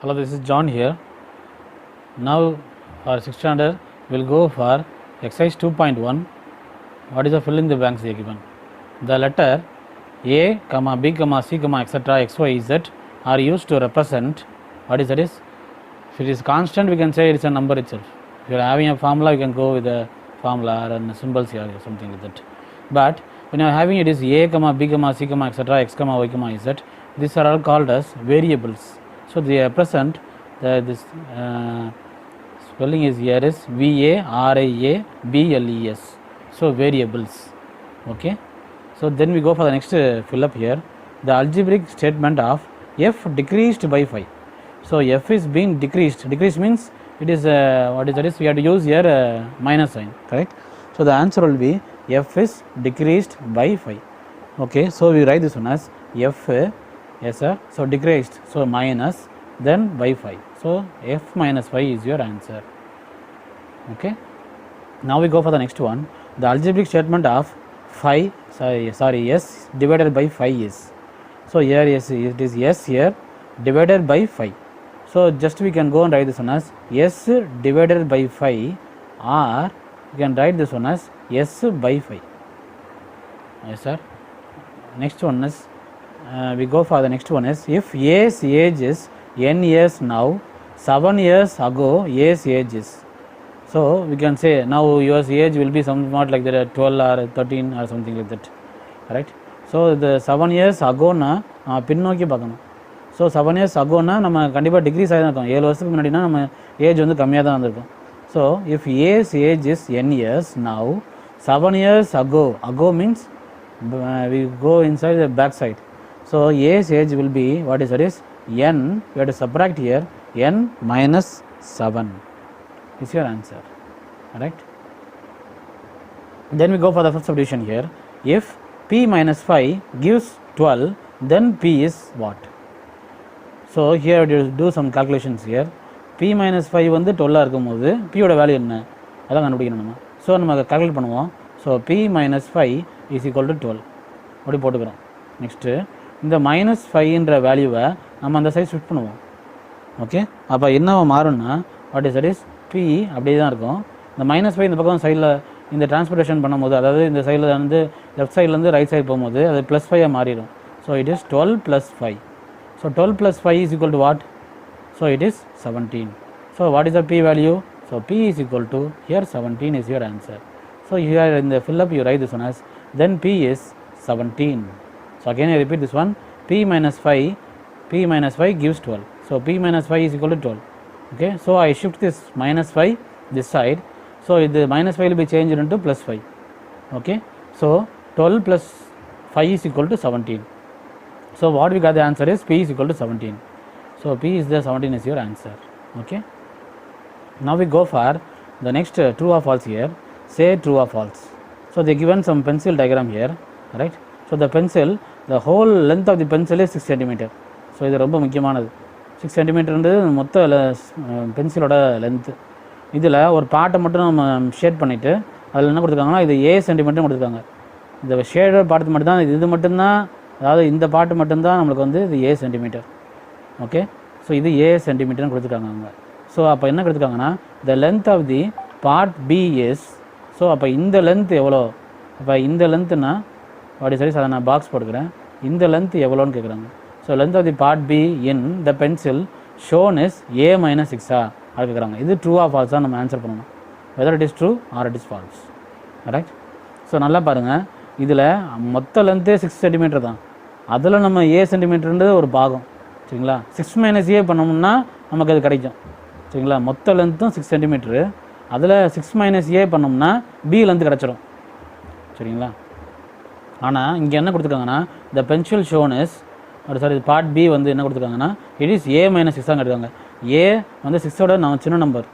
Hello, this is John here. Now for 6th standard, we will go for exercise 2.1. What is the fill in the blanks here given? The letter A, B, C, etc. x, y, z are used to represent what is that is. If it is constant, we can say it is a number itself. If you are having a formula, you can go with the formula and symbols here or something like that. But when you are having it is A, B, C, etc. x, y, z, these are all called as variables. So they represent this spelling is here is VARIABLES. So variables. Okay. So then we go for the next fill up here. The algebraic statement of f decreased by 5. So f is being decreased. Decreased means it is what is that is we have to use here minus sign, correct? So the answer will be f is decreased by 5. Okay. So we write this one as f. Yes sir. So decreased. So minus then by 5. So f minus 5 is your answer. Okay. Now we go for the next one. The algebraic statement of 5 s divided by 5 is. So here yes, it is s here divided by 5. So just we can go and write this one as s divided by 5, or you can write this one as s by 5. Yes sir. Next one is we go for the next one is if A's age is n years now, 7 years ago A's age is. So we can say now your age will be somewhat like that 12 or 13 or something like that, right? So the 7 years ago na பின்னோக்கி பார்க்கணும். So 7 years agoனா நம்ம கண்டிப்பாக degrees ஆகி தான் இருக்கோம். 7 வருஷத்துக்கு முன்னாடினா நம்ம age வந்து கம்மியாக தான் வந்திருக்கும். So if a's age is n years now, 7 years ago means we go inside the back side. So A's age will be what is that is n, we have to subtract here n minus 7 is your answer, right? Then we go for the first subdivision here. If p minus 5 gives 12, then p is what? So here we do some calculations here. p minus 5 வந்து 12 இருக்கும்போது p ஓட value என்ன அதான் கண்டுபிடிக்கணும் நம்ம. So நம்ம அதை calculate பண்ணுவோம். So p minus 5 is equal to 12 அப்படி போட்டுக்கிறோம். நெக்ஸ்ட்டு இந்த மைனஸ் 5ன்ற வேல்யூவை நம்ம அந்த சைட் ஷிஃப்ட் பண்ணுவோம். ஓகே, அப்போ என்ன மாறும்னா what is that is b அப்படியே தான் இருக்கும். இந்த மைனஸ் 5 இந்த பக்கம் சைடில் இந்த டிரான்ஸ்போர்ட்டேஷன் பண்ணும்போது, அதாவது இந்த சைடில் வந்து லெஃப்ட் சைட்லேருந்து ரைட் சைடு போகும்போது அது ப்ளஸ் 5 மாறிடும். So it is 12 + 5. So 12 + 5 is equal to what? So it is 17. So what is the p value? So p is equal to here 17 is your answer. So here in the fill up you write this one as then p is 17. So again I repeat this one, p minus 5 gives 12. So p minus 5 is equal to 12. Okay, so I shift this minus 5 this side. So the minus 5 will be changed into plus 5. Okay, so 12 plus 5 is equal to 17. So what we got the answer is p is equal to 17. So p is the 17 is your answer. Okay, now we go for the next true or false here. Say true or false. So they given some pencil diagram here, right? So the pencil, the whole length of the pencil is 6 cm. So இது ரொம்ப முக்கியமானது. 6 cm மொத்த பென்சிலோட length. இதில் ஒரு பார்ட்டை மட்டும் நம்ம shade பண்ணிவிட்டு அதில் என்ன கொடுத்துருக்காங்கன்னா இது ஏ சென்டிமீட்டர் கொடுத்துருக்காங்க. இந்த ஷேடட் பார்ட்டு மட்டும்தான் இது மட்டும்தான், அதாவது இந்த பார்ட்டு மட்டும்தான் நம்மளுக்கு வந்து இது ஏ சென்டிமீட்டர். ஓகே, ஸோ இது ஏ சென்டிமீட்டர்னு கொடுத்துருக்காங்க அவங்க. ஸோ அப்போ என்ன கொடுத்துருக்காங்கன்னா the length of the part b is. So அப்போ இந்த லென்த் எவ்வளோ? அப்போ இந்த லென்த்துனா அப்படி சரி அதை நான் பாக்ஸ் போட்டுக்கிறேன். இந்த லென்த் எவ்வளோன்னு கேட்குறாங்க. So length of the part b in the pencil shown is a minus 6 அது கேட்குறாங்க. இது ட்ரூ ஆர் ஃபால்ஸாக நம்ம ஆன்சர் பண்ணணும். Whether it is true R it is false, correct? So நல்லா பாருங்கள், இதில் மொத்த லென்த்தே 6 cm தான். அதில் நம்ம ஏ சென்டிமீட்டர்ன்றது ஒரு பாகம், சரிங்களா? 6 - ஏ பண்ணோம்னா நமக்கு அது கிடைக்கும், சரிங்களா? மொத்த லென்த்தும் 6 cm, அதில் 6 - ஏ பண்ணோம்னா பி லென்த்து கிடச்சிரும், சரிங்களா? ஆனால் இங்கே என்ன கொடுத்துருக்காங்கன்னா the pencil shown is part b வந்து என்ன கொடுத்துருக்காங்கன்னா இட் இஸ் ஏ மைனஸ் 6 தான் எடுக்காங்க. ஏ வந்து 6ஓட நம்ம சின்ன நம்பர்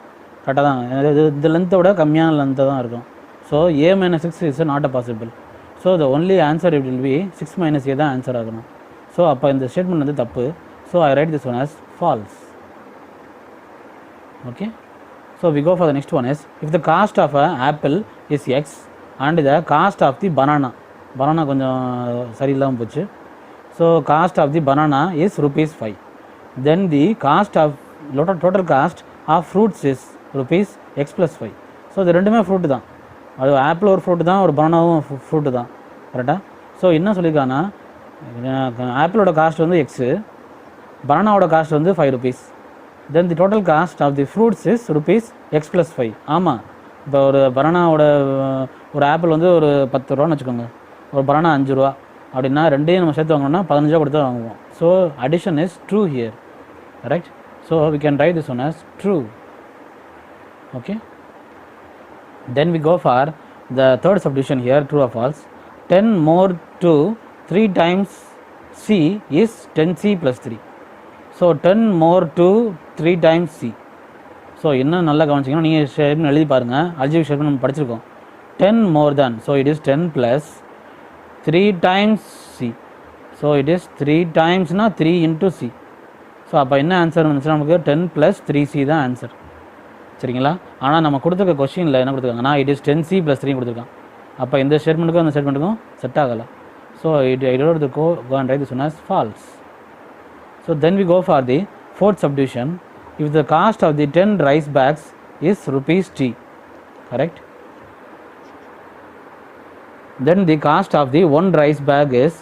கரெக்டாக தான், இந்த லென்த்தோட கம்மியான லென்த்தை தான் இருக்கும். So a minus 6 is not a possible. So the only answer it will be 6 - a தான் ஆன்சர் ஆகணும். ஸோ அப்போ இந்த ஸ்டேட்மெண்ட் வந்து தப்பு. So I write this one as false. Okay, so we go for the next one is if the cost of a apple is x and the cost of the banana கொஞ்சம் சரியில்லாமல் போச்சு. So cost of the banana is ₹5. then the total cost of fruits is rupees x plus 5. So இது ரெண்டுமே fruit தான், அது apple ஒரு fruit தான், ஒரு பனானாவும் ஃப்ரூட்டு தான், கரெக்டாக. ஸோ என்ன சொல்லியிருக்காங்கன்னா ஆப்பிளோட காஸ்ட் வந்து எக்ஸு, பனானாவோட காஸ்ட் வந்து 5 rupees. Then the total cost of the fruits is rupees x plus 5. ஆமாம், இப்போ ஒரு பனானாவோட ஒரு ஆப்பிள் வந்து ஒரு 10 ரூபான்னு வச்சுக்கோங்க, ஒரு பனானா 5 ரூபா அப்படின்னா ரெண்டையும் நம்ம சேர்த்து வாங்கணும்னா 15 ரூபா கொடுத்து வாங்குவோம். So addition is true here, correct. So we can write this one as true. Okay, then we go for the third subdivision here, true or false. 10 more to 3 times c is 10c plus 3. So 10 more to 3 times c. So இன்னும் நல்லா கவனிச்சிங்கன்னா நீங்கள் ஷேப்னு எழுதி பாருங்கள், algebraic ஷேப்னு நம்ம படிச்சிருக்கோம். 10 more than, so it is 10 plus 3 times c. So it is 3 times னா 3 into c. So அப்போ என்ன ஆன்சர் வந்துச்சுன்னா நமக்கு 10 plus 3c தான் ஆன்சர், சரிங்களா. ஆனால் நம்ம கொடுத்துருக்க கொஸ்டினில் என்ன கொடுத்துருக்காங்கன்னா it is 10c plus 3 கொடுத்துருக்கான். அப்போ இந்த ஸ்டேட்மெண்ட்டுக்கும் அந்த ஸ்டேட்மெண்ட்டுக்கும் செட் ஆகலை. So I wrote the go and write this one as false. So then we go for the fourth subdivision. If the cost of the 10 rice bags is rupees t, correct, then the cost of the 1 rice bag is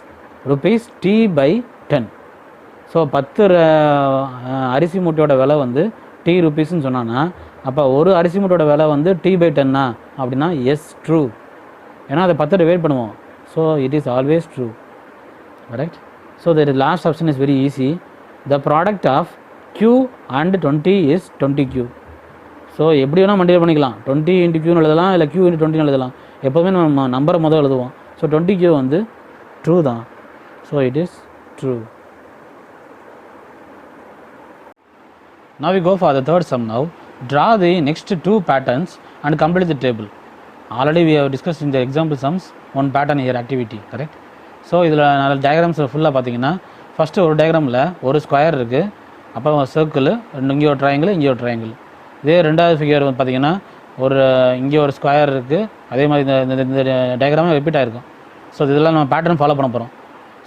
rupees t by 10. So 10 அரிசி மூட்டையோட விலை வந்து t rupeesன்னு சொன்னான்னா அப்போ ஒரு அரிசி மூட்டையோட விலை வந்து t by 10 அப்படின்னா எஸ் ட்ரூ, ஏன்னா அதை 10 டிவைட் பண்ணுவோம். So it is always true, correct. So the last option is very easy. The product of q and 20 இஸ் 20q. ஸோ எப்படி வேணால் மல்டிப்ளை பண்ணிக்கலாம், 20 into q எழுதலாம், இல்லை q into 20 எழுதலாம். எப்போவுமே நம்ம நம்பரை முதல் எழுதுவோம். ஸோ 20q வந்து ட்ரூ தான். So it is true. Now we go for the third sum now. Draw the next 2 patterns and complete the table. Already we have discussed in the example sums one pattern here activity, correct. So இதில் நல்ல diagrams ஃபுல்லாக பார்த்தீங்கன்னா first ஒரு டயக்ராமில் ஒரு square இருக்குது, அப்புறம் ஒரு circle, இங்கே ஒரு ட்ரையாங்கிள், இங்கே ஒரு ட்ரையாங்கிள். இதே ரெண்டாவது ஃபிகர் வந்து பார்த்தீங்கன்னா ஒரு இங்கே ஒரு ஸ்கொயர் இருக்குது, அதே மாதிரி இந்த டயக்ராமே ரிப்பீட் ஆகிருக்கும். ஸோ இதெல்லாம் நம்ம பேட்டர்ன் ஃபாலோ பண்ண போகிறோம்.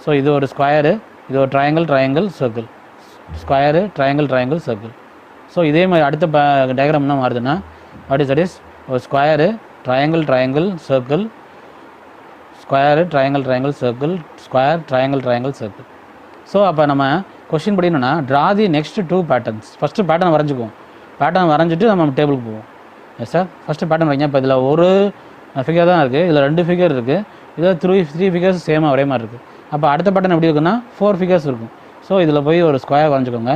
ஸோ இது ஒரு ஸ்கொயரு, இது ஒரு triangle circle, square triangle circle. So இதே மாதிரி அடுத்த டயக்ராம் என்ன மாறுதுன்னா வாட் இஸ் தட் இஸ் ஒரு square triangle circle, square triangle circle, square triangle circle. So அப்போ நம்ம கொஸ்டின் படி என்னென்னா draw the next 2 patterns. First pattern வரைஞ்சிக்குவோம், பேட்டர்ன் வரைஞ்சிட்டு நம்ம டேபிளுக்கு போவோம். எஸ் சார், ஃபஸ்ட்டு பேட்டர்ன் வரைங்க. இப்போ இதில் ஒரு ஃபிகர் தான் இருக்குது, இதில் 2 ஃபிகர் இருக்குது, இதில் 3 ஃபிகர்ஸ் சேமாக ஒரே மாதிரி இருக்குது. அப்போ அடுத்த பேட்டர்ன் எப்படி இருக்குன்னா 4 ஃபிகர்ஸ் இருக்கும். ஸோ இதில் போய் ஒரு ஸ்கொயர் வரைஞ்சிக்கோங்க,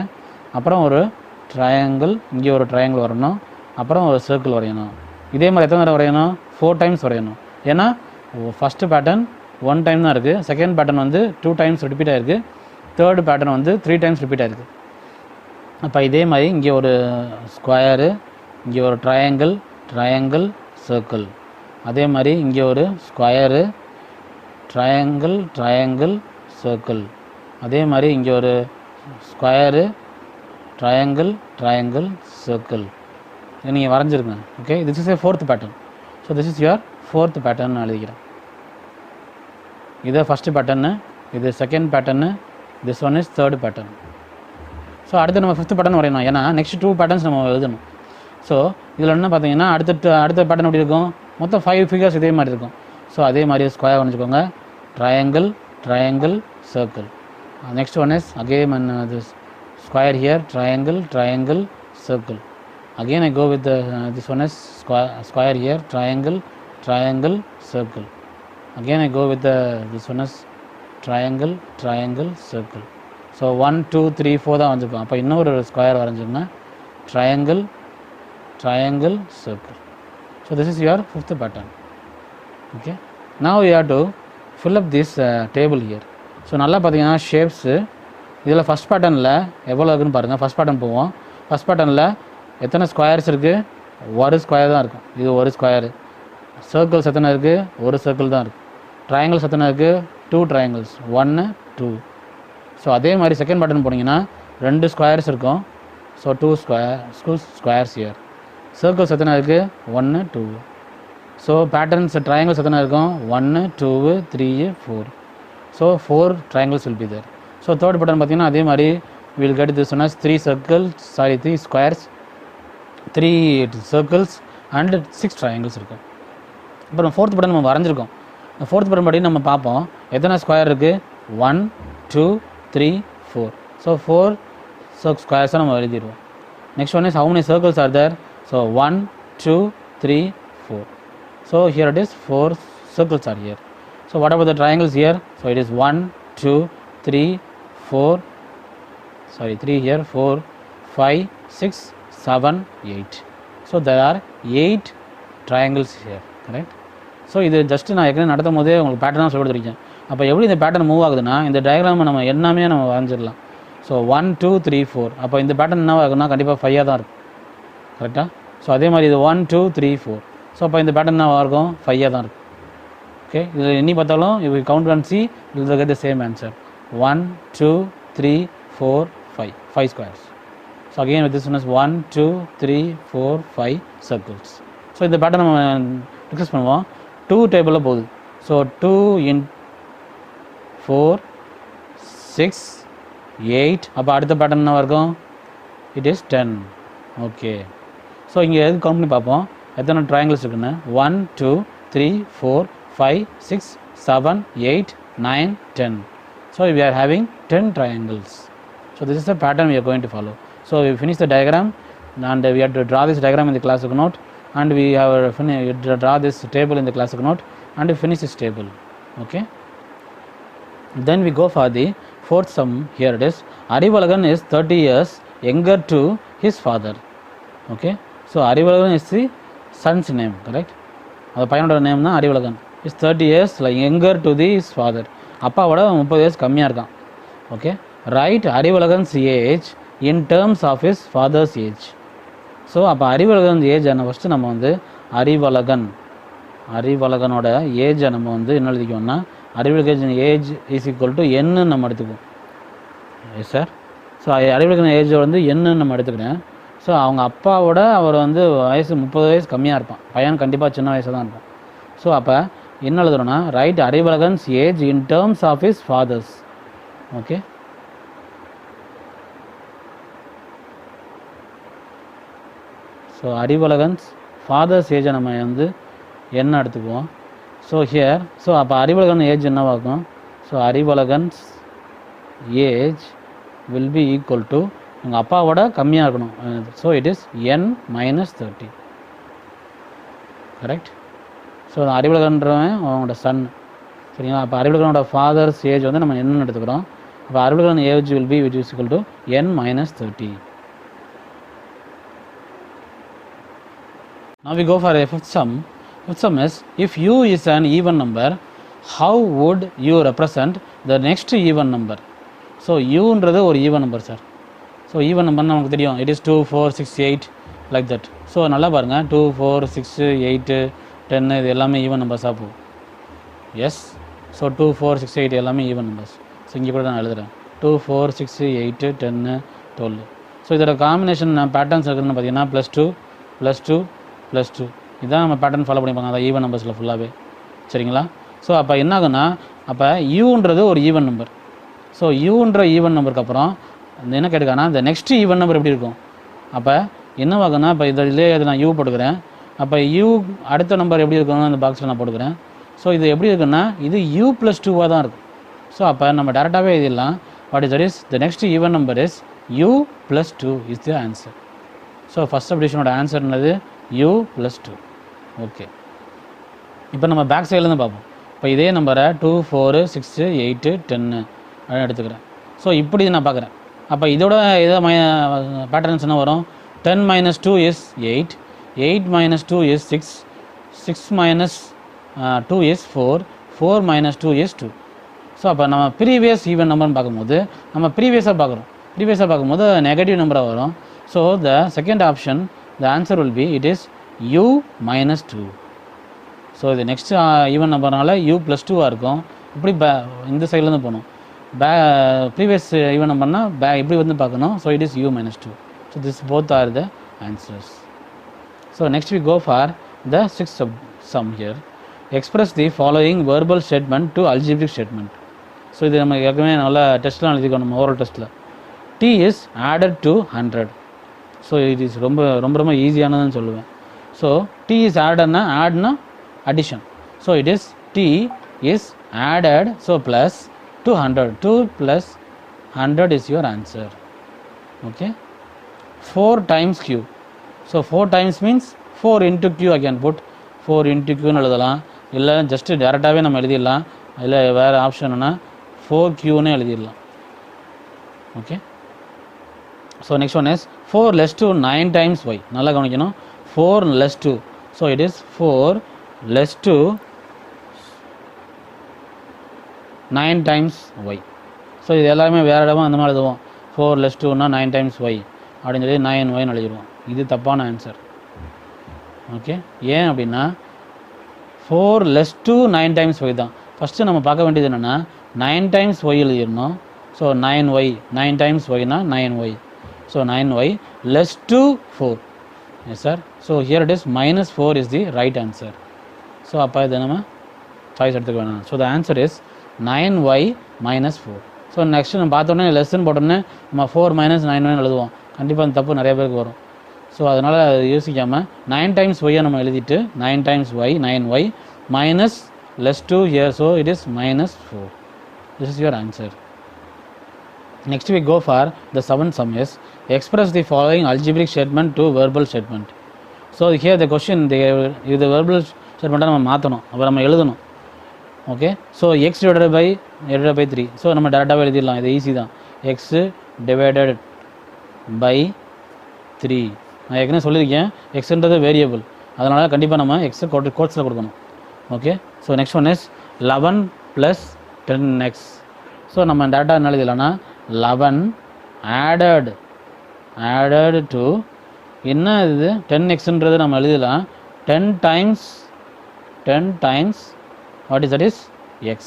அப்புறம் ஒரு ட்ரையாங்கிள், இங்கே ஒரு ட்ரையாங்கிள் வரணும், அப்புறம் ஒரு சர்க்கிள் வரையணும். இதே மாதிரி எத்தனை தடவை வரையணும்? 4 டைம்ஸ் வரையணும். ஏன்னா ஃபஸ்ட்டு பேட்டர்ன் 1 டைம் தான் இருக்குது, செகண்ட் பேட்டர்ன் வந்து 2 டைம்ஸ் ரிப்பீட் ஆகிருக்கு, தேர்டு பேட்டர்ன் வந்து 3 டைம்ஸ் ரிப்பீட் ஆகிருக்கு. அப்போ இதே மாதிரி இங்கே ஒரு ஸ்கொயரு, இங்கே ஒரு ட்ரையாங்கிள் சர்க்கிள், அதே மாதிரி இங்கே ஒரு ஸ்கொயரு ட்ரையாங்கிள் சர்க்கிள், அதே மாதிரி இங்கே ஒரு ஸ்கொயரு ட்ரையாங்கிள் சர்க்கிள். இதை நீங்கள் வரைஞ்சிருங்க. Okay, this is a 4th pattern. So this is your 4th pattern எழுதிக்கிறேன். இதை ஃபஸ்ட்டு பேட்டர்னு, இது second pattern, this one is 3rd pattern. So அடுத்து நம்ம 5th பேட்டர்ன் வரையணும், ஏன்னா நெக்ஸ்ட் 2 பேட்டர்ன்ஸ் நம்ம எழுதணும். ஸோ இதில் என்ன பார்த்தீங்கன்னா அடுத்த பேட்டர்ன் எப்படி இருக்கும்? மொத்தம் 5 ஃபிகர்ஸ் இதே மாதிரி இருக்கும். ஸோ அதே மாதிரி ஸ்கொயர் வரைஞ்சிக்கோங்க, triangle circle. Next one is again this square here, triangle circle. Again I go with the this one is square here, triangle circle. Again I go with the this one is triangle circle. So 1 2 3 4 தான் வந்திருக்கும். அப்போ இன்னொரு square வரைஞ்சிங்கன்னா triangle circle. So this is your 5th pattern. Okay, now we have to fill up this table here. So நல்லா பார்த்தீங்கன்னா shapes இதில் first பேட்டர்னில் எவ்வளோ இருக்குன்னு பாருங்கள். ஃபஸ்ட் பேட்டர்ன் போவோம். ஃபஸ்ட் பேட்டர்னில் எத்தனை ஸ்கொயர்ஸ் இருக்குது? ஒரு ஸ்கொயர் தான் இருக்கும், இது ஒரு ஸ்கொயரு. சர்க்கிள்ஸ் எத்தனை இருக்குது? ஒரு சர்க்கிள் தான் இருக்குது. ட்ரையாங்கிள்ஸ் எத்தனை இருக்குது? 2 ட்ரையாங்கிள்ஸ், 1 2. ஸோ அதே மாதிரி செகண்ட் பேட்டர்ன் போனீங்கன்னா 2 ஸ்கொயர்ஸ் இருக்கும். So 2 squares year. சர்க்கிள்ஸ் எத்தனை இருக்குது? 1 2. ஸோ பேட்டர்ன்ஸ் ட்ரையாங்கிள்ஸ் எத்தனை இருக்கும்? 1 2 3 4. So 4 triangles will be there. So third pattern பார்த்தீங்கன்னா அதே மாதிரி we will get this one as 3 squares, 3 circles and 6 triangles இருக்கு. அப்புறம் ஃபோர்த் பட்டன் நம்ம வரைஞ்சிருக்கோம். ஃபோர்த் பட்டன் படி நம்ம பார்ப்போம் எத்தனை ஸ்கொயர் இருக்குது, 1 2 3 4. ஸோ 4 ஸ்கொயர்ஸாக நம்ம எழுதிடுவோம். Next one is how many circles are there? So 1 2 3 4. So here it is 4 circles are here. So what about the triangles here? So it is 1 2 3 4, sorry 3 here, 4 5 6 7 8. So there are 8 triangles here, correct? So இது just நான் ஏற்கனவே நடத்தும் போதே உங்களுக்கு பேட்டர்னாக சொல்லி கொடுத்துருக்கேன். அப்போ எப்படி இந்த பேட்டர்ன் மூவ் ஆகுதுன்னா இந்த டயக்ராமை நம்ம எல்லாமே நம்ம வரைஞ்சிடலாம். ஸோ 1 2 3 4. அப்போ இந்த பேட்டர்ன் என்ன ஆகுதுன்னா கண்டிப்பாக 5 தான் இருக்கும், கரெக்டாக? ஸோ அதே மாதிரி இது 1 2 3 4. ஸோ அப்போ இந்த பேட்டர்ன் என்ன இருக்கும், 5 தான் இருக்கும். ஓகே, இதில் எண்ணி பார்த்தாலும் இது கவுண்ட் அண்ட் சி இதில் get the same answer. 1 2 3 4 5 squares. So again with this one is 1 2 3 4 5 circles. So இந்த பேட்டர்ன் நம்ம டிஸ்கஸ் பண்ணுவோம். 2 டேபிளில் போகுது. So 2 in 4 6 8. அப்போ அடுத்த பேட்டர்ன் என்ன இருக்கும், இட் இஸ் 10. ஓகே, ஸோ இங்கே எது கவுண்ட் பண்ணி பார்ப்போம் எத்தனை ட்ரையாங்கிள்ஸ் இருக்குன்னு. 1 2 3 4 5 6 7 8 9 10. So we are having 10 triangles. So this is the pattern we are going to follow. So we finish the diagram and we have to draw this diagram in the classic note, and we have to draw this table in the classic note and we finish this table. Okay, then we go for the fourth sum. Here it is. Arivalagan is 30 years younger to his father. Okay, so Arivalagan is the son's name, correct? அந்த பையனோட name தான் Arivazhagan. Is 30 years younger to the his father. அப்பாவோட 30 years கம்மியாக இருக்கான். Okay, right Arivazhagan's age in terms of his father's age. So அப்போ Arivazhagan age first நம்ம வந்து அறிவழகனோட ஏஜை நம்ம வந்து என்ன எழுதிக்கோம்னா Arivazhagan age is equal to n நம்ம எடுத்துக்குவோம். Yes sir. So Arivazhagan age வந்து என்னன்னு நம்ம எடுத்துக்கிறேன். ஸோ அவங்க அப்பாவோட அவர் வந்து வயசு 30 வயசு கம்மியாக இருப்பான். பையன் கண்டிப்பாக சின்ன வயசாக தான் இருப்பான். ஸோ அப்போ என்ன எழுதுறோன்னா right Arivazhagan's age in terms of his father's. Okay, so Arivazhagan's father's ஏஜை நம்ம வந்து என்ன எடுத்துக்குவோம். ஸோ ஹியர் ஸோ அப்போ அறிவழகன் ஏஜ் என்னவாகும். So Arivazhagan's age will be equal to உங்கள் அப்பாவோட கம்மியாக இருக்கணும். So it is n - 30, correct? So அறிவழகன்றவன் அவங்களோட சன், சரிங்களா? அப்போ அறிவழகனோட ஃபாதர்ஸ் ஏஜ் வந்து நம்ம என்னென்னு எடுத்துக்கிறோம். அப்போ Arivazhagan age will B which is equal to n - 30. Now we go for a fifth sum. Fifth sum is if u is an even number, how would you represent the next even number? So யூன்றது ஒரு even number sir. So even நம்பர்னு நமக்கு தெரியும். It is 2 4 6 8 like that. So நல்லா பாருங்கள், 2 4 6 8 10 இது எல்லாமே even நம்பர்ஸாக போகும். எஸ். ஸோ 2 4 6 8 எல்லாமே ஈவன் நம்பர்ஸ். ஸோ இங்கே கூட நான் எழுதுகிறேன் 2 4 6 8 10 12. ஸோ இதோட காம்பினேஷன் பேட்டர்ன்ஸ் இருக்குதுன்னு பார்த்தீங்கன்னா +2 +2 +2 இதுதான் நம்ம பேட்டர்ன் ஃபாலோ பண்ணிப்பாங்க அதான் ஈவன் நம்பர்ஸில் ஃபுல்லாகவே, சரிங்களா? ஸோ அப்போ என்ன ஆகுன்னா அப்போ யூன்றது ஒரு ஈவன் நம்பர். ஸோ யூன்ற ஈவன் நம்பருக்கு அப்புறம் என்ன கேட்டுக்கானா இந்த நெக்ஸ்ட் ஈவன் நம்பர் எப்படி இருக்கும். அப்போ என்னவாகுன்னா இப்போ இதிலே அது நான் யூ போட்டுக்கிறேன். அப்போ யூ அடுத்த நம்பர் எப்படி இருக்குன்னு அந்த பாக்ஸில் நான் போட்டுக்கிறேன். ஸோ இது எப்படி இருக்குன்னா இது u + 2 தான் இருக்கும். ஸோ அப்போ நம்ம டேரெக்டாகவே எழுதிடலாம். What is that is the next even number is u + 2 is the answer. So first சப்டிவிஷனோட ஆன்சர் என்னது u + 2. ஓகே, இப்போ நம்ம பேக் சைட்லேருந்து பார்ப்போம். இப்போ இதே நம்பரை 2 4 6 8 10 அப்படின்னு எடுத்துக்கிறேன். ஸோ இப்படி நான் பார்க்குறேன். அப்போ இதோட எதோ பேட்டர்ன்ஸ் என்ன வரும். 10 - 2 is 8, 8 - 2 is 6, 6 - 2 is 4, 4 - 2 is 2. So அப்போ நம்ம ப்ரீவியஸ் ஈவன் நம்பர்னு பார்க்கும்போது நம்ம ப்ரீவியஸாக பார்க்கும்போது நெகட்டிவ் நம்பராக வரும். So the second option the answer will be it is u - 2. So இது நெக்ஸ்ட் ஈவன் நம்பர்னால u + 2 இருக்கும். இப்படி இந்த சைட்லேருந்து போகணும். ப்ரீவியஸ் ஈவன் நம்பர்னால் இப்படி வந்து பார்க்கணும். So it is u - 2. So this both are the answers. So next we go for the sixth sum here. Express the following verbal statement to algebraic statement. So இது நம்ம ஏற்கனவே நல்லா டெஸ்ட்லாம் எழுதிக்கணும் ஓரல் டெஸ்ட்டில். t is added to 100. So it is ரொம்ப ரொம்ப ரொம்ப ஈஸியானதுன்னு சொல்லுவேன். ஸோ t is addedனா ஆட்னா addition. So it is t is added, so plus 200. 2 plus 100 is your answer. Okay, 4 times q. So 4 times means 4 into q. I can put 4 into q ன்னு எழுதலாம், இல்லை ஜஸ்ட் டேரெக்டாகவே நம்ம எழுதிடலாம். இல்லை வேறு ஆப்ஷன்னா 4q எழுதிடலாம். Okay, so next one is 4 less 2 9 times y. நல்லா கவனிக்கணும், 4 less 2. So it is 4 less 2 9 times y. So இது எல்லாமே வேறு இடமா அந்த மாதிரி எழுதுவோம். 4 less 2னா 9 times y அப்படின்னு சொல்லி 9y எழுதிடுவோம். இது தப்பான ஆன்சர். ஓகே, ஏன் அப்படின்னா 4 less 2 9 times y தான். ஃபஸ்ட்டு நம்ம பார்க்க வேண்டியது என்னென்னா 9 times y எழுதிடணும். ஸோ 9y, 9 times yனா 9y. So 9y less 2 4. Yes sir. So here it is -4 is the right answer. So அப்போ இது நம்ம சாய்ஸ் எடுத்துக்க வேணாம். So the answer is 9y -4. So next நம்ம பார்த்தோன்னே லெஸ்ன்னு போட்டோன்னே நம்ம 4 - 9y எழுதுவோம். கண்டிப்பாக அந்த தப்பு நிறைய பேருக்கு வரும். ஸோ அதனால் யோசிக்காமல் 9 times y நம்ம எழுதிட்டு 9 times y 9y minus less 2 here, so it is -4. This is your answer. Next we go for the seventh sum is express the following algebraic statement to verbal statement. So here the question, இது verbal statement நம்ம மாற்றணும், அப்போ நம்ம எழுதணும். Okay, so x divided by 3. So நம்ம டேரெக்டாகவே எழுதிடலாம், இது ஈஸி தான். x divided by 3. நான் ஏற்கனவே சொல்லியிருக்கேன், எக்ஸ்ன்றது வேரியபிள், அதனால் கண்டிப்பாக நம்ம எக்ஸை கோட்ஸில் கொடுக்கணும். Okay, so next one is 11 + 10x. So நம்ம டேட்டா என்ன எழுதலாம்னா 11 added to என்ன இது 10xன்றது நம்ம எழுதலாம் 10 times what is that is x.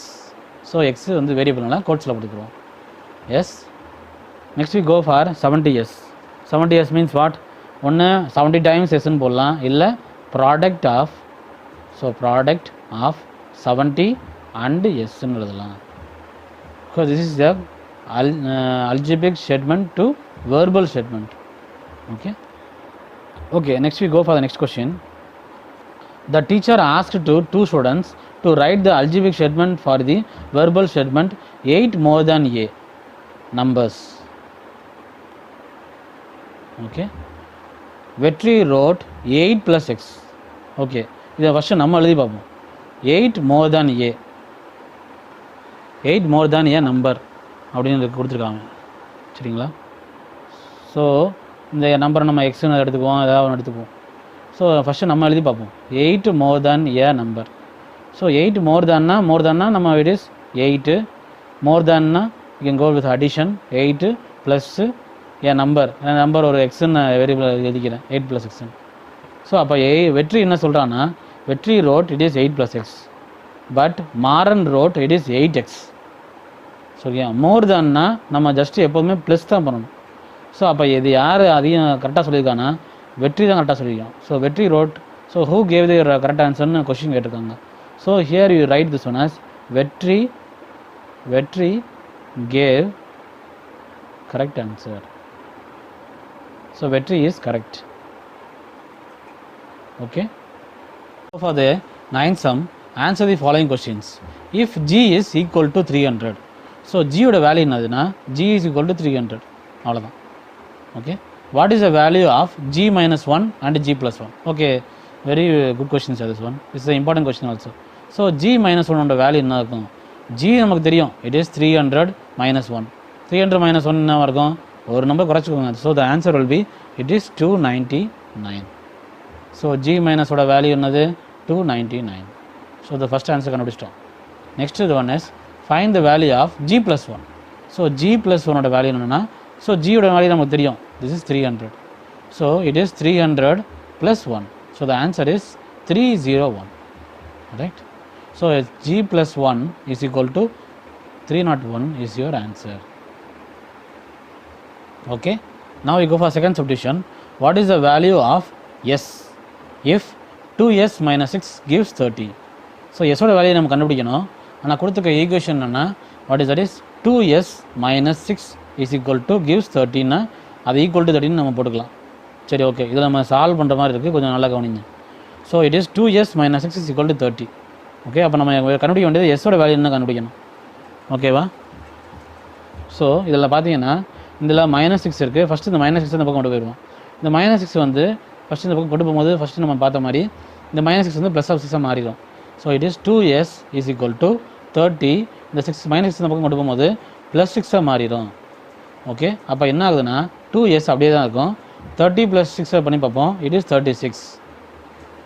So x வந்து வேரியபிள்னால கோட்ஸில் கொடுத்துருவோம். Yes. Next we go for 70s. 70s means what? ஒன்று 70 times எஸ்ன்னு போடலாம், இல்லை ப்ராடக்ட் ஆஃப் 70 and எஸ்ன்னு எழுதலாம். So this is the algebraic statement to verbal statement. Okay, next we go for the next question. The teacher asked to 2 students to write the algebraic statement for the verbal statement 8 more than a numbers. Okay, Vetri wrote 8 plus x. Okay, இதை first நம்ம எழுதி பார்ப்போம். 8 more than a, 8 more than a number அப்படின்னு கொடுத்துருக்காங்க. சரிங்களா? So இந்த நம்பரை நம்ம எக்ஸ்ன்னு எடுத்துக்குவோம், ஏதாவது ஒன்று எடுத்துக்குவோம். ஸோ ஃபஸ்ட்டு நம்ம எழுதி பார்ப்போம். 8 more than a number. So 8 more thanனா நம்ம இட் இஸ் 8 more thanனா you can go with addition 8 plus a number ஒரு எக்ஸ்ன்னு வேரியபிள் எழுதிக்கிறேன் 8 + x. ஸோ அப்போ வெற்றி என்ன சொல்கிறான்னா, வெற்றி road it is 8 + x, but Maran road it is 8x. சரியா? மோர் தான்னா நம்ம ஜஸ்ட்டு எப்போதுமே ப்ளஸ் தான் பண்ணணும். ஸோ அப்போ இது யார் அதையும் கரெக்டாக சொல்லியிருக்காங்கன்னா வெற்றி தான் கரெக்டாக சொல்லியிருக்கோம். So Vetri wrote. So who gave the correct ஆன்சர்னு கொஸ்டின் கேட்டிருக்காங்க. So here you write this one as Vetri gave correct answer. So Vetri is correct. Okay, for the ninth sum answer the following questions. If g is equal to 300, so g ஓட value என்னதுன்னா g is equal to 300. அவ்வளோதான். Okay, what is the value of g - 1 and g + 1? Okay, very good question sir, this one. This is an important question also. So g - 1 ஓட value என்ன இருக்கும்? g நமக்கு தெரியும், it is 300 - 1. 300 - 1 என்ன இருக்கும்? ஒரு number குறைச்சிக்கோங்க. So the answer will be it is 299. So g - ஓட வேல்யூ என்னது? 299. ஸோ த ஃபஸ்ட் ஆன்சர் கண்டுபிடிச்சிட்டோம். நெக்ஸ்ட் இது one is find the value of g + 1. So g + 1 value என்னென்னா, ஸோ ஜியோட வேல்யூ நமக்கு தெரியும், this is 300. So it is 300 + 1. So the answer is 301. Right? So g + 1 is equal to 301 is your answer. Okay, now we go for second subdivision. What is the value of s if 2s - 6 gives 30? So எஸோட value நம்ம கண்டுபிடிக்கணும். ஆனால் கொடுத்துக்க equation என்னென்னா, what is that is 2s - 6 is equal to gives 13னா அது equal to 13 நம்ம போட்டுக்கலாம். சரி, ஓகே. இதில் நம்ம சால்வ் பண்ணுற மாதிரி இருக்குது, கொஞ்சம் நல்லா கவனிங்க. So it is 2s - 6 is equal to 30. Okay, அப்போ நம்ம கண்டுபிடிக்க வேண்டியது எஸ்ஸோட வேல்யூ என்ன கண்டுபிடிக்கணும். ஓகேவா? ஸோ இதில் பார்த்தீங்கன்னா இதில் -6 இருக்குது. ஃபஸ்ட்டு இந்த -6 இந்த பக்கம் கொண்டு போயிடுவோம். இந்த -6 வந்து ஃபஸ்ட்டு இந்த பக்கம் கொண்டு போகும்போது ஃபஸ்ட்டு நம்ம பார்த்த மாதிரி இந்த -6 வந்து +6 மாறிடும். So it is 2s is equal to 30. இந்த -6 இந்த பக்கம் கொண்டு போகும்போது +6 மாறிடும். ஓகே, அப்போ என்ன ஆகுதுன்னா 2s அப்படியே தான் இருக்கும். 30 + 6 பண்ணி பார்ப்போம். It is 36.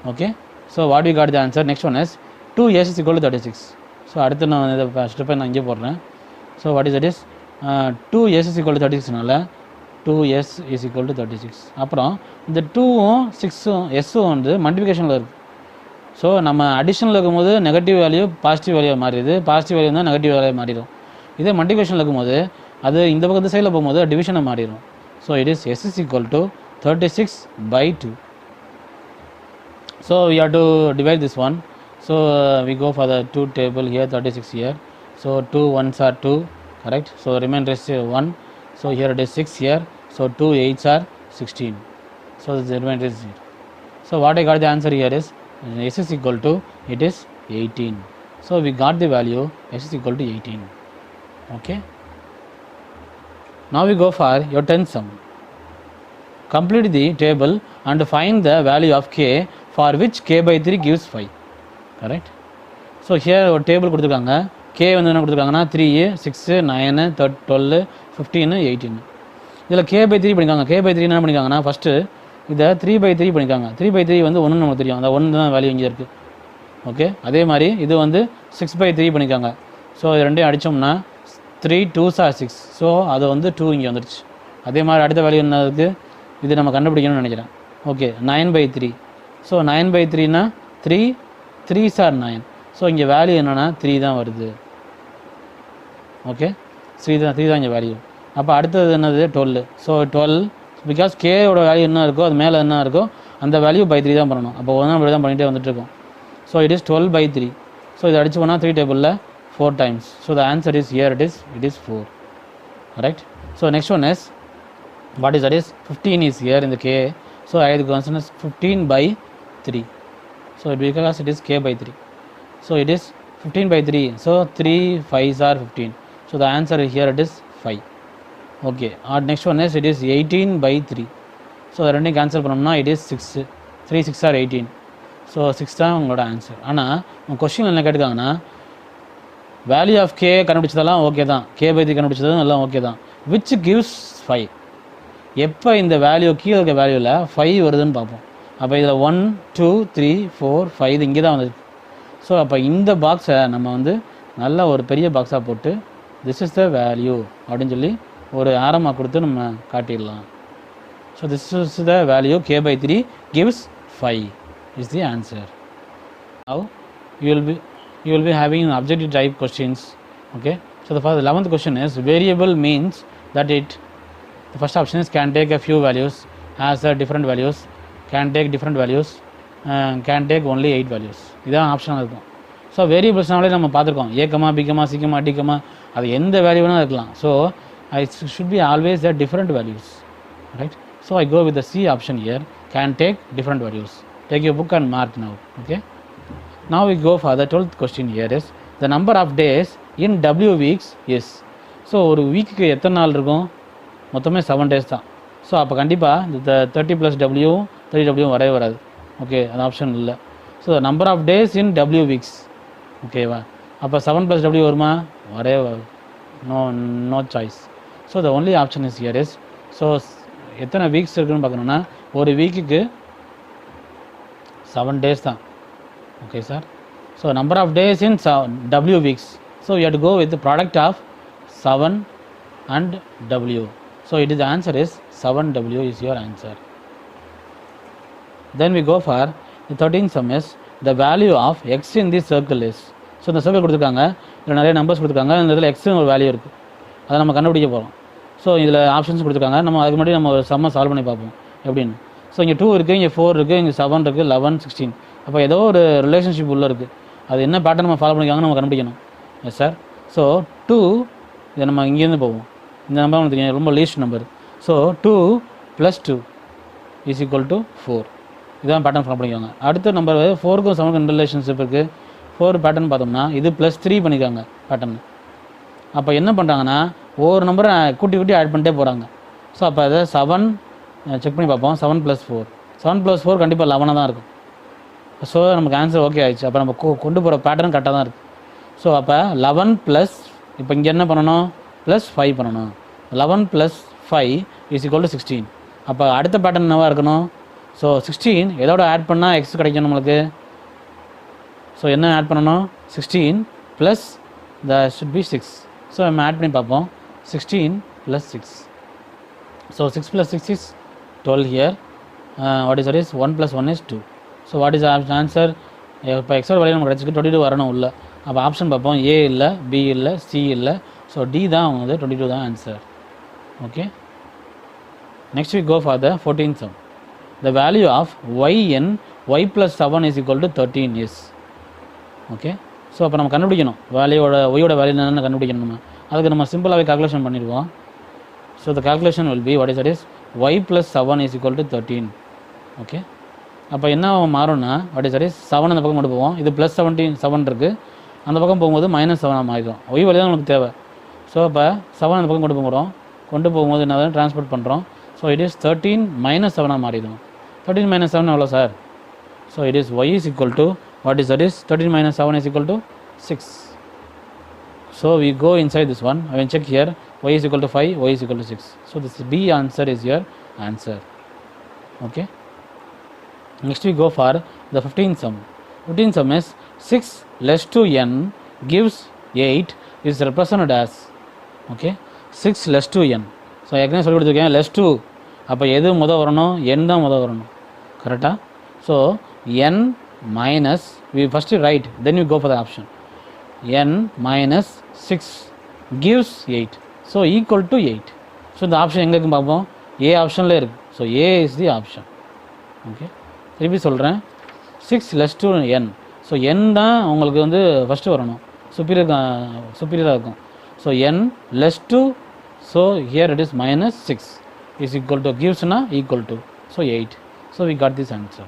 Okay, so what we got the answer. Next one is 2s is equal to 36. So அடுத்து நான் இதை ஸ்டெப்பை நான் இங்கே போடுறேன். So what is it is 2s is equal to 36னால 2s இஸ் ஈக்குவல் டு 36. அப்புறம் இந்த 2ம் 6ம் எஸ்ஸும் வந்து மல்டிபிகேஷனில் இருக்குது. ஸோ நம்ம அடிஷனில் இருக்கும்போது நெகட்டிவ் வேல்யூ பாசிட்டிவ் வேல்யூ மாறிடுது, பாசிட்டிவ் வேல்யூ தான் நெகட்டிவ் வேல்யூ மாறிடும். இதே மல்டிபிகேஷனில் இருக்கும்போது அது இந்த பக்கத்து சைடில் போகும்போது டிவிஷனை மாறிடும். So it is s is equal to 36/2. So we have to divide this one. So we go for the 2 table here, 36 here. So 2 ones are 2, correct? So remainder is 1. So here it is 6 here. So 2 8s are 16. So the remainder is 0. So what I got the answer here is s is equal to it is 18. So we got the value s is equal to 18. Okay. Now we go for your 10th sum. Complete the table and find the value of k for which k/3 gives 5. Correct? So here ஒரு table கொடுத்துருக்காங்க. k வந்து என்ன கொடுத்துருக்காங்கன்னா 3, 6, 9, 12, 15, 18. இதில் k/3 பண்ணிக்காங்க. k/3 என்ன பண்ணிக்காங்கன்னா first இதை 3/3 பண்ணிக்காங்க. 3/3 வந்து 1 நமக்கு தெரியும், அந்த 1 தான் வேல்யூ இங்கே இருக்குது. ஓகே, அதே மாதிரி இது வந்து 6/3 பண்ணிக்காங்க. ஸோ இது ரெண்டையும் அடித்தோம்னா 3 2s are 6. ஸோ அது வந்து 2 இங்கே வந்துடுச்சு. அதே மாதிரி அடுத்த வேல்யூ என்ன இருக்குது, இது நம்ம கண்டுபிடிக்கணும்னு நினைக்கிறேன். ஓகே, 9/3. ஸோ 9/3னா 3 3s are 9. ஸோ இங்கே வேல்யூ என்னென்னா 3 தான் வருது. ஓகே, 3 தான் இங்கே வேல்யூ. அப்போ அடுத்தது என்னது 12. ஸோ 12 பிகாஸ் கேயோட வேல்யூ என்ன இருக்கோ அது மேலே என்ன இருக்கோ அந்த வேல்யூ /3 தான் பண்ணணும். அப்போ ஒன்றா அப்படி தான் பண்ணிகிட்டே வந்துட்டுருக்கோம். So it is 12/3. ஸோ இதை அடிச்சு போனால் 3 டேபிளில் 4 times. So the answer is here it is 4. Correct? So next one is what is that is 15 is here in the k. So I the constant is 15/3. So because it is k/3. So it is 15/3. So 3 5s are 15. So the answer here it is 5. Okay. Our next one is it is 18/3. So the ரெண்டையும் cancel பண்ணோம்னா it is 6. 3 6 are 18. So 6 தான் உங்களோட answer. ஆனால் உங்கள் question என்ன கேட்டுக்காங்கன்னா value of K கண்டுபிடிச்சதெல்லாம் okay தான், k/3 கண்டுபிடிச்சதும் எல்லாம் okay தான். Which gives 5. எப்போ இந்த வேல்யூ கீழே இருக்க வேல்யூவில் 5 வருதுன்னு பார்ப்போம். அப்போ இதில் 1 2 3 4 5 இது இங்கே தான் வந்துருக்கு. ஸோ அப்போ இந்த பாக்ஸை நம்ம வந்து நல்ல ஒரு பெரிய பாக்ஸாக போட்டு திஸ் இஸ் த வேல்யூ அப்படின்னு சொல்லி ஒரு ஆரமாக கொடுத்து நம்ம காட்டிடலாம். So this is the value k/3 gives 5 is the answer. Now you will be having objective type questions. Okay, so the 11th question is variable means that the first option is can take a few values, has different values, can take different values, can take only 8 values. இதான் ஆப்ஷனாக இருக்கும். So வேரியபிள்ஸ்னாலே நம்ம பார்த்துருக்கோம் a, b, c, d, அது எந்த value வேணால் இருக்கலாம். So it should be always the different values, right? So I go with the C option here, can take different values. Take your book and mark now. Okay, now we go for the 12th question here is the number of days in W weeks is. So ஒரு வீக்குக்கு எத்தனை நாள் இருக்கும், மொத்தமே 7 days தான். So அப்போ கண்டிப்பாக இந்த 30 + W 30W வரவே வராது. ஓகே, அது ஆப்ஷன் இல்லை. So number of days in W weeks. ஓகேவா, அப்போ 7 + W வருமா, வரவே வராது. No choice. So the only option is here is. So எத்தனை வீக்ஸ் இருக்குன்னு பார்க்கணுன்னா ஒரு வீக்குக்கு 7 days தான். Okay sir. So number of days in W weeks. So you have to go with the product of 7 and W. So it is the answer is 7W is your answer. Then we go for the 13th sum is the value of x in this circle is. So இந்த circle கொடுத்துருக்காங்க, இதில் நிறைய numbers கொடுத்துருக்காங்க, இந்த இதில் எக்ஸ்னு ஒரு value இருக்குது, அதை நம்ம கண்டுபிடிக்க போகிறோம். ஸோ இதில் ஆப்ஷன்ஸ் கொடுத்துருக்காங்க, நம்ம அதுக்கு முன்னாடி நம்ம ஒரு சம்மை சால்வ் பண்ணி பார்ப்போம் எப்படின்னு. ஸோ இங்கே 2 இருக்குது, இங்கே 4 இருக்குது, இங்கே 7 இருக்குது, 11 16. அப்போ ஏதோ ஒரு ரிலேஷன்ஷிப் உள்ளே இருக்குது, அது என்ன பேட்டர்ன் நம்ம ஃபாலோ பண்ணிக்காங்க நம்ம கண்டுபிடிக்கணும். S sir. ஸோ 2 இதை நம்ம இங்கேருந்து போவோம். இந்த நம்பர் உங்களுக்கு தெரியும், ரொம்ப least number. So 2 + 2 is equal to 4. இதான் பேட்டர்ன் ஃபாலோ பண்ணிக்கோங்க. அடுத்த நம்பர் 4க்கும் 7க்கும் என்ன ரிலேஷன்ஷிப் இருக்குது? 4 பேட்டர்ன் பார்த்தோம்னா இது +3 பண்ணிக்காங்க பேட்டர்ன். அப்போ என்ன பண்ணுறாங்கன்னா ஒவ்வொரு நம்பரை கூட்டி கூட்டி ஆட் பண்ணிட்டே போகிறாங்க. ஸோ அப்போ அதை 7 செக் பண்ணி பார்ப்போம். 7 + 4 7 + 4 கண்டிப்பாக 11 தான் இருக்கும். ஸோ நமக்கு ஆன்சர் ஓகே ஆயிடுச்சு. அப்போ நம்ம கொண்டு போகிற பேட்டர்ன் கரெக்டாக தான் இருக்குது. ஸோ அப்போ 11 + இப்போ இங்கே என்ன பண்ணணும்? +5 பண்ணணும். 11 + 5 இஸ் ஈக்குவல் டு 16. அப்போ அடுத்த பேட்டர்ன் என்னவாக இருக்கணும்? ஸோ 16 எதோட ஆட் பண்ணால் எக்ஸ் கிடைக்கும் நம்மளுக்கு? ஸோ என்ன ஆட் பண்ணணும்? 16 + should be 6. ஸோ நம்ம ஆட் பண்ணி பார்ப்போம். 16 + 6. So 6 + 6 is 12 here. What is that is 1 + 1 is 2. So what is answer? இப்போ எக்ஸோட வேலையை நமக்கு கிடச்சிக்கு 22 வரணும் உள்ள. அப்போ ஆப்ஷன் பார்ப்போம். ஏ இல்லை, பி இல்லை, சி இல்லை. ஸோ டி தான் வந்து 22 தான் answer. Okay, next we go for the 14th sum. The value of y in y + 7 is equal to 13 is. Okay, so அப்போ நம்ம கண்டுபிடிக்கணும் ஒய்யோட வேல்யூ என்னென்னு கண்டுபிடிக்கணும். அதுக்கு நம்ம சிம்பிளாகவே கால்குலேஷன் பண்ணிடுவோம். So the calculation will be what is that is y + 7 is equal to 13. Okay, அப்போ என்ன மாறும்னா what is that is 7 அந்த பக்கம் கொண்டு போவோம். இது +7 இருக்குது, அந்த பக்கம் போகும்போது -7 மாறிடும். ஒய் வேல்யூ தான் நமக்கு தேவை. ஸோ அப்போ 7 அந்த பக்கம் கொண்டு போகும்போது என்ன ட்ரான்ஸ்போர்ட் பண்ணுறோம். ஸோ இட் இஸ் 13 - 7 மாறிடும். 13 - 7 எவ்வளோ sir? So it is y is equal to what is that is 13 - 7 is equal to 6. So we go inside this one. I will check here. Y is equal to 5, y is equal to 6. So this B answer is your answer. Okay. Next we go for the 15th sum. 15th sum is 6 less to n gives 8 is represented as. Okay, 6 less to n. So ஏற்கனவே சொல்லி கொடுத்துருக்கேன் less two. அப்போ எது முதல் வரணும்? என் தான் முதல் வரணும். கரெக்டாக? So n minus we first write, then we go for the option. n minus 6 gives 8. So equal to 8. So இந்த ஆப்ஷன் எங்கே இருக்குன்னு பார்ப்போம். ஏ ஆப்ஷனில் இருக்குது. So A is the option. Okay, திருப்பி சொல்கிறேன். 6 less to n. So n தான் உங்களுக்கு வந்து ஃபஸ்ட்டு வரணும். சுப்பீரியராக இருக்கும். So n less to, so here it is -6 is equal to gives na equal to, so 8. So we got this answer.